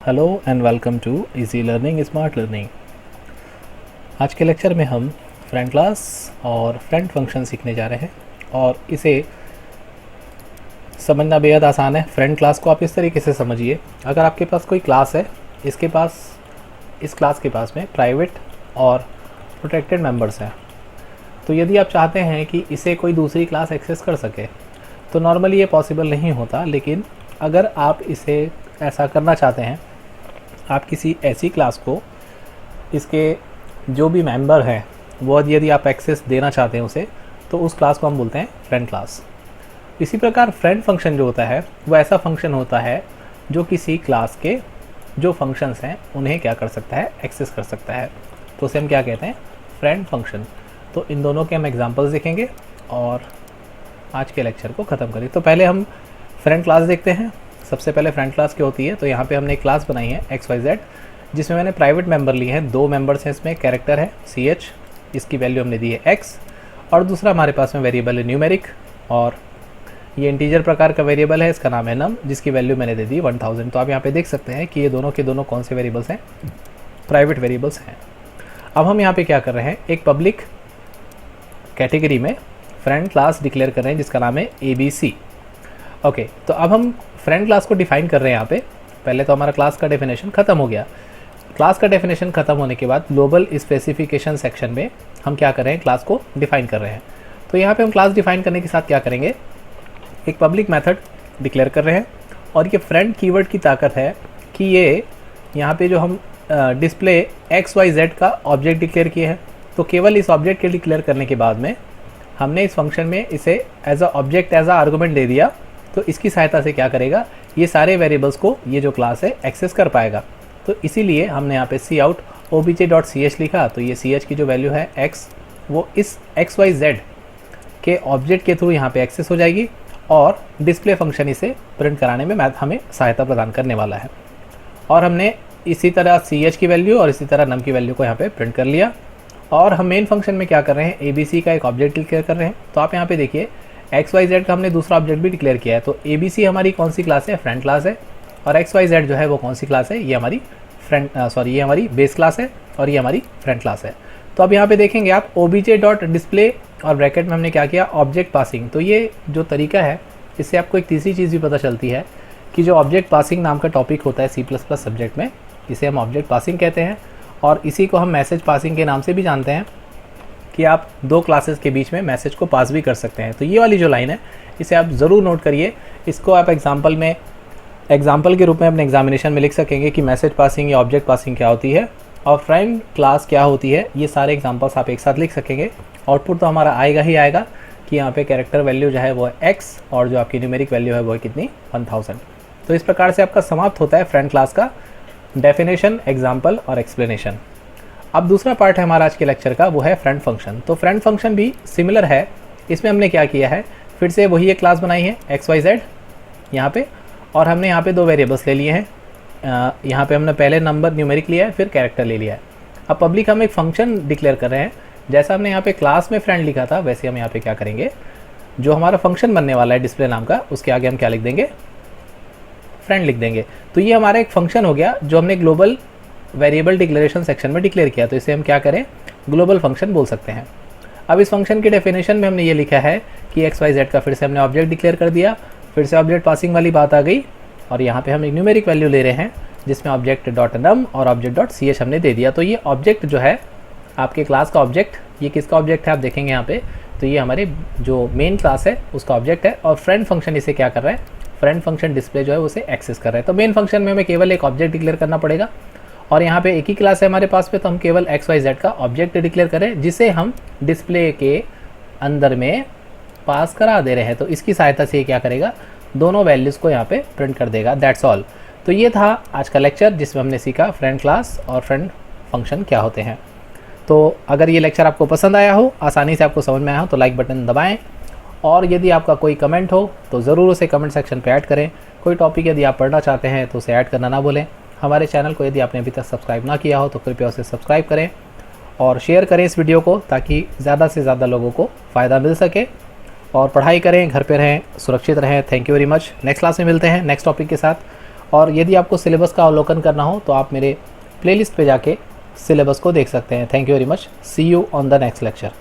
Hello and welcome to easy learning smart learning. आज के lecture में हम फ्रेंड क्लास और फ्रेंड फंक्शन सीखने जा रहे हैं और इसे समझना बेहद आसान है। फ्रेंड क्लास को आप इस तरीके से समझिए, अगर आपके पास कोई क्लास है, इस क्लास के पास में प्राइवेट और प्रोटेक्टेड मेंबर्स हैं, तो यदि आप चाहते हैं कि इसे कोई दूसरी क्लास एक्सेस कर सके तो नॉर्मली ये पॉसिबल नहीं होता। लेकिन अगर आप इसे ऐसा करना चाहते हैं, आप किसी ऐसी क्लास को, इसके जो भी मेंबर हैं वो यदि आप एक्सेस देना चाहते हैं उसे, तो उस क्लास को हम बोलते हैं फ्रेंड क्लास। इसी प्रकार फ्रेंड फंक्शन जो होता है वो ऐसा फंक्शन होता है जो किसी क्लास के जो फंक्शंस हैं उन्हें क्या कर सकता है, एक्सेस कर सकता है। तो उसे हम क्या कहते हैं, फ्रेंड फंक्शन। तो इन दोनों के हम एग्जांपल्स देखेंगे और आज के लेक्चर को ख़त्म करें। तो पहले हम फ्रेंड क्लास देखते हैं। सबसे पहले फ्रेंड क्लास क्या होती है, तो यहाँ पे हमने एक क्लास बनाई है XYZ, जिसमें मैंने प्राइवेट मेंबर लिए हैं। दो मेंबर्स हैं, इसमें कैरेक्टर है CH, इसकी वैल्यू हमने दी है X, और दूसरा हमारे पास में वेरिएबल है न्यूमेरिक, और ये इंटीजर प्रकार का वेरिएबल है, इसका नाम है num, जिसकी वैल्यू मैंने दे दी 1000। तो आप यहाँ पे देख सकते हैं कि ये दोनों के दोनों कौन से वेरिएबल्स हैं, प्राइवेट वेरिएबल्स हैं। अब हम यहाँ पे क्या कर रहे हैं, एक पब्लिक कैटेगरी में फ्रेंड क्लास डिक्लेयर कर रहे हैं जिसका नाम है ABC। ओके, तो अब हम फ्रेंड क्लास को डिफाइन कर रहे हैं। यहाँ पे पहले तो हमारा क्लास का डेफिनेशन ख़त्म हो गया। क्लास का डेफिनेशन ख़त्म होने के बाद ग्लोबल स्पेसिफिकेशन सेक्शन में हम क्या कर रहे हैं, क्लास को डिफाइन कर रहे हैं। तो यहाँ पे हम क्लास डिफाइन करने के साथ क्या करेंगे, एक पब्लिक मेथड डिक्लेयर कर रहे हैं। और ये फ्रेंड कीवर्ड की ताकत है कि ये यहाँ पे जो हम डिस्प्ले XYZ का ऑब्जेक्ट डिक्लेयर किए हैं, तो केवल इस ऑब्जेक्ट के डिक्लेयर करने के बाद में हमने इस फंक्शन में इसे as a object, as a argument दे दिया। तो इसकी सहायता से क्या करेगा, ये सारे वेरिएबल्स को ये जो क्लास है एक्सेस कर पाएगा। तो इसीलिए हमने यहाँ पे cout obj.ch लिखा। तो ये ch की जो वैल्यू है x, वो इस XYZ के ऑब्जेक्ट के थ्रू यहाँ पे एक्सेस हो जाएगी और डिस्प्ले फंक्शन इसे प्रिंट कराने में हमें सहायता प्रदान करने वाला है। और हमने इसी तरह ch की वैल्यू और इसी तरह num की वैल्यू को यहाँ पे प्रिंट कर लिया। और हम मेन फंक्शन में क्या कर रहे हैं, ABC का एक ऑब्जेक्ट डिक्लेयर कर रहे हैं। तो आप यहाँ पे देखिए XYZ का हमने दूसरा ऑब्जेक्ट भी डिक्लेयर किया है। तो ABC हमारी कौन सी क्लास है, फ्रेंड क्लास है, और XYZ जो है वो कौन सी क्लास है, ये हमारी ये हमारी बेस क्लास है और ये हमारी फ्रेंड क्लास है। तो अब यहाँ पे देखेंगे आप obj.display और ब्रैकेट में हमने क्या किया, ऑब्जेक्ट पासिंग। तो ये जो तरीका है, इससे आपको एक तीसरी चीज़ भी पता चलती है कि जो ऑब्जेक्ट पासिंग नाम का टॉपिक होता है C++ सब्जेक्ट में, इसे हम ऑब्जेक्ट पासिंग कहते हैं। और इसी को हम मैसेज पासिंग के नाम से भी जानते हैं कि आप दो क्लासेस के बीच में मैसेज को पास भी कर सकते हैं। तो ये वाली जो लाइन है, इसे आप ज़रूर नोट करिए। इसको आप एग्जाम्पल के रूप में अपने एग्जामिनेशन में लिख सकेंगे कि मैसेज पासिंग या ऑब्जेक्ट पासिंग क्या होती है और फ्रेंड क्लास क्या होती है। ये सारे एग्जाम्पल्स आप एक साथ लिख सकेंगे। आउटपुट तो हमारा आएगा ही आएगा कि यहाँ पे कैरेक्टर वैल्यू जो है वो है x और जो आपकी न्यूमेरिक वैल्यू है वो है कितनी, 1000। तो इस प्रकार से आपका समाप्त होता है फ्रेंड क्लास का डेफिनेशन, एग्जाम्पल और एक्सप्लेनेशन। अब दूसरा पार्ट है हमारा आज के लेक्चर का, वो है फ्रेंड फंक्शन। तो फ्रेंड फंक्शन भी सिमिलर है। इसमें हमने क्या किया है, फिर से वही एक क्लास बनाई है XYZ यहाँ पे, और हमने यहाँ पे दो वेरिएबल्स ले लिए हैं। यहाँ पे हमने पहले नंबर न्यूमेरिक लिया है, फिर कैरेक्टर ले लिया है। अब पब्लिक हम एक फंक्शन डिक्लेयर कर रहे हैं। जैसा हमने यहाँ पे क्लास में फ्रेंड लिखा था, वैसे हम यहाँ पे क्या करेंगे, जो हमारा फंक्शन बनने वाला है डिस्प्ले नाम का, उसके आगे हम क्या लिख देंगे, फ्रेंड लिख देंगे। तो ये हमारा एक फंक्शन हो गया जो हमने ग्लोबल वेरिएबल डिक्लेरेशन सेक्शन में डिक्लेयर किया। तो इसे हम क्या करें, ग्लोबल फंक्शन बोल सकते हैं। अब इस फंक्शन की डेफिनेशन में हमने ये लिखा है कि XYZ का फिर से हमने ऑब्जेक्ट डिक्लेयर कर दिया, फिर से ऑब्जेक्ट पासिंग वाली बात आ गई, और यहाँ पे हम एक न्यूमेरिक वैल्यू ले रहे हैं जिसमें ऑब्जेक्ट.num और ऑब्जेक्ट.ch हमने दे दिया। तो ये ऑब्जेक्ट जो है आपके क्लास का ऑब्जेक्ट, ये किसका ऑब्जेक्ट है आप देखेंगे यहाँ पे, तो ये हमारे जो मेन क्लास है उसका ऑब्जेक्ट है। और फ्रेंड फंक्शन इसे क्या कर रहा है, फ्रेंड फंक्शन डिस्प्ले जो है उसे एक्सेस कर रहा है। तो मेन फंक्शन में हमें केवल एक ऑब्जेक्ट डिक्लेयर करना पड़ेगा, और यहाँ पे एक ही क्लास है हमारे पास पे, तो हम केवल XYZ का ऑब्जेक्ट डिक्लेयर करें जिसे हम डिस्प्ले के अंदर में पास करा दे रहे हैं। तो इसकी सहायता से ये क्या करेगा, दोनों वैल्यूज़ को यहाँ पे प्रिंट कर देगा। That's all. तो ये था आज का लेक्चर जिसमें हमने सीखा फ्रेंड क्लास और फ्रेंड फंक्शन क्या होते हैं। तो अगर ये लेक्चर आपको पसंद आया हो, आसानी से आपको समझ में आया हो, तो लाइक बटन दबाएँ। और यदि आपका कोई कमेंट हो तो ज़रूर उसे कमेंट सेक्शन पे ऐड करें। कोई टॉपिक यदि आप पढ़ना चाहते हैं तो उसे ऐड करना ना भूलें। हमारे चैनल को यदि आपने अभी तक सब्सक्राइब ना किया हो तो कृपया उसे सब्सक्राइब करें और शेयर करें इस वीडियो को, ताकि ज़्यादा से ज़्यादा लोगों को फ़ायदा मिल सके। और पढ़ाई करें, घर पे रहें, सुरक्षित रहें। Thank you very much. Next class में मिलते हैं नेक्स्ट टॉपिक के साथ। और यदि आपको सिलेबस का अवलोकन करना हो तो आप मेरे प्लेलिस्ट पे जाके सिलेबस को देख सकते हैं। Thank you very much. See you on the next lecture.